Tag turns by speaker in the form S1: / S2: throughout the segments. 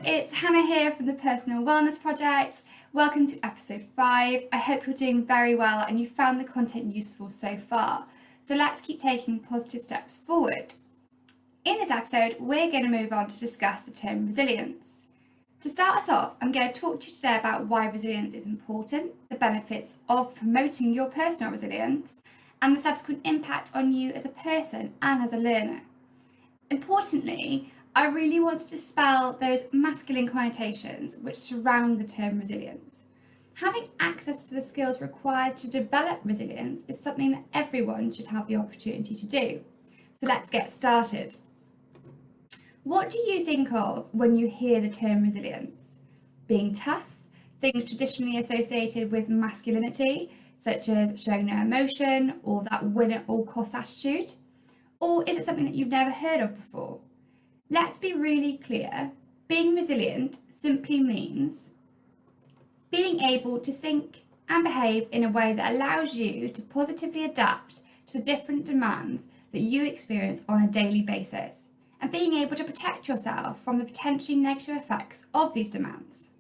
S1: it's Hannah here from the Personal Wellness Project. Welcome to episode 5. I hope you're doing very well and you found the content useful so far. So let's keep taking positive steps forward. In this episode, we're going to move on to discuss the term resilience. To start us off, I'm going to talk to you today about why resilience is important, the benefits of promoting your personal resilience, and the subsequent impact on you as a person and as a learner. Importantly, I really want to dispel those masculine connotations which surround the term resilience. Having access to the skills required to develop resilience is something that everyone should have the opportunity to do. So let's get started. What do you think of when you hear the term resilience? Being tough, things traditionally associated with masculinity, such as showing no emotion or that win at all costs attitude? Or is it something that you've never heard of before? Let's be really clear. Being resilient simply means being able to think and behave in a way that allows you to positively adapt to the different demands that you experience on a daily basis, and being able to protect yourself from the potentially negative effects of these demands.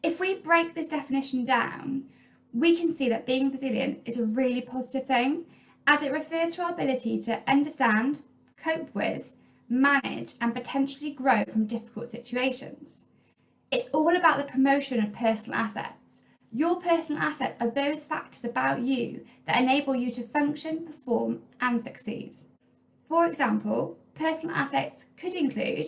S1: If we break this definition down, we can see that being resilient is a really positive thing, as it refers to our ability to understand, cope with, manage and potentially grow from difficult situations. It's all about the promotion of personal assets. Your personal assets are those factors about you that enable you to function, perform and succeed. For example, personal assets could include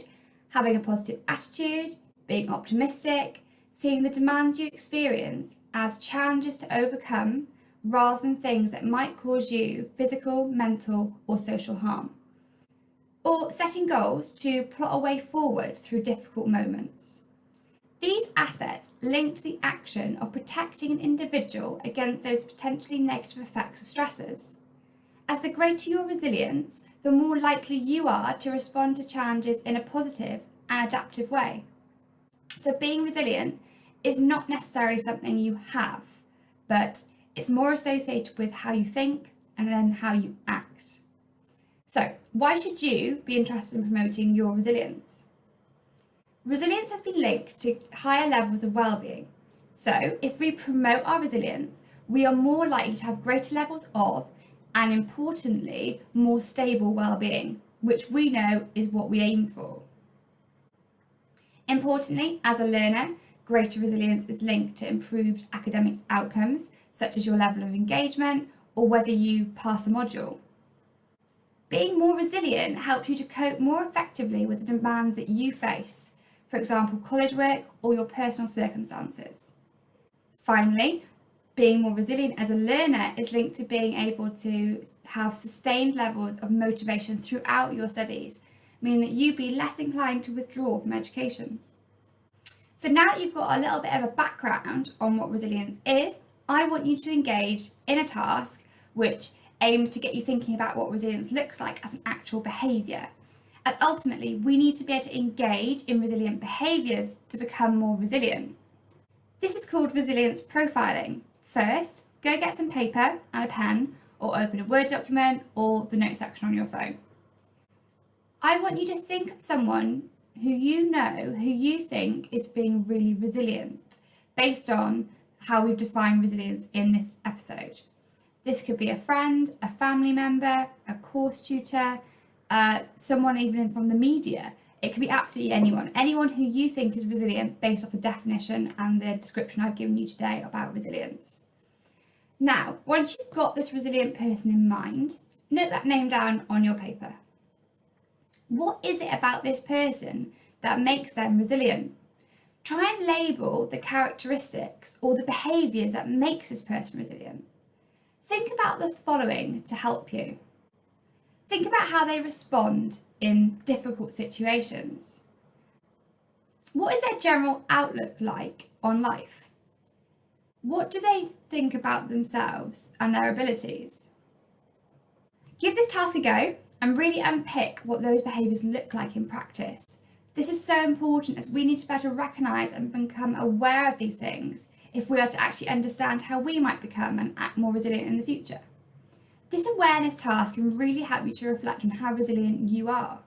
S1: having a positive attitude, being optimistic, seeing the demands you experience as challenges to overcome rather than things that might cause you physical, mental or social harm. Or setting goals to plot a way forward through difficult moments. These assets link to the action of protecting an individual against those potentially negative effects of stressors. As the greater your resilience, the more likely you are to respond to challenges in a positive and adaptive way. So being resilient is not necessarily something you have, but it's more associated with how you think and then how you act. So, why should you be interested in promoting your resilience? Resilience has been linked to higher levels of well-being. So, if we promote our resilience, we are more likely to have greater levels of, and importantly, more stable well-being, which we know is what we aim for. Importantly, as a learner, greater resilience is linked to improved academic outcomes, such as your level of engagement or whether you pass a module. Being more resilient helps you to cope more effectively with the demands that you face, for example, college work or your personal circumstances. Finally, being more resilient as a learner is linked to being able to have sustained levels of motivation throughout your studies, meaning that you be less inclined to withdraw from education. So now that you've got a little bit of a background on what resilience is, I want you to engage in a task which aims to get you thinking about what resilience looks like as an actual behaviour. As ultimately, we need to be able to engage in resilient behaviours to become more resilient. This is called resilience profiling. First, go get some paper and a pen, or open a Word document or the notes section on your phone. I want you to think of someone who you know, who you think is being really resilient, based on how we've defined resilience in this episode. This could be a friend, a family member, a course tutor, someone even from the media. It could be absolutely anyone who you think is resilient based off the definition and the description I've given you today about resilience. Now, once you've got this resilient person in mind, note that name down on your paper. What is it about this person that makes them resilient? Try and label the characteristics or the behaviours that makes this person resilient. Think about the following to help you. Think about how they respond in difficult situations. What is their general outlook like on life? What do they think about themselves and their abilities? Give this task a go and really unpick what those behaviours look like in practice. This is so important as we need to better recognise and become aware of these things if we are to actually understand how we might become and act more resilient in the future. This awareness task can really help you to reflect on how resilient you are.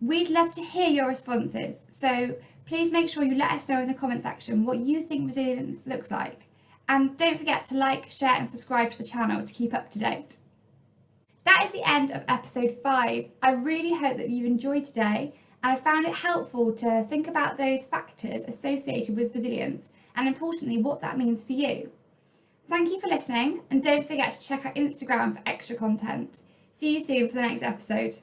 S1: We'd love to hear your responses, so please make sure you let us know in the comment section what you think resilience looks like. And don't forget to like, share and subscribe to the channel to keep up to date. That is the end of episode 5. I really hope that you've enjoyed today and I found it helpful to think about those factors associated with resilience and importantly what that means for you. Thank you for listening and don't forget to check out Instagram for extra content. See you soon for the next episode.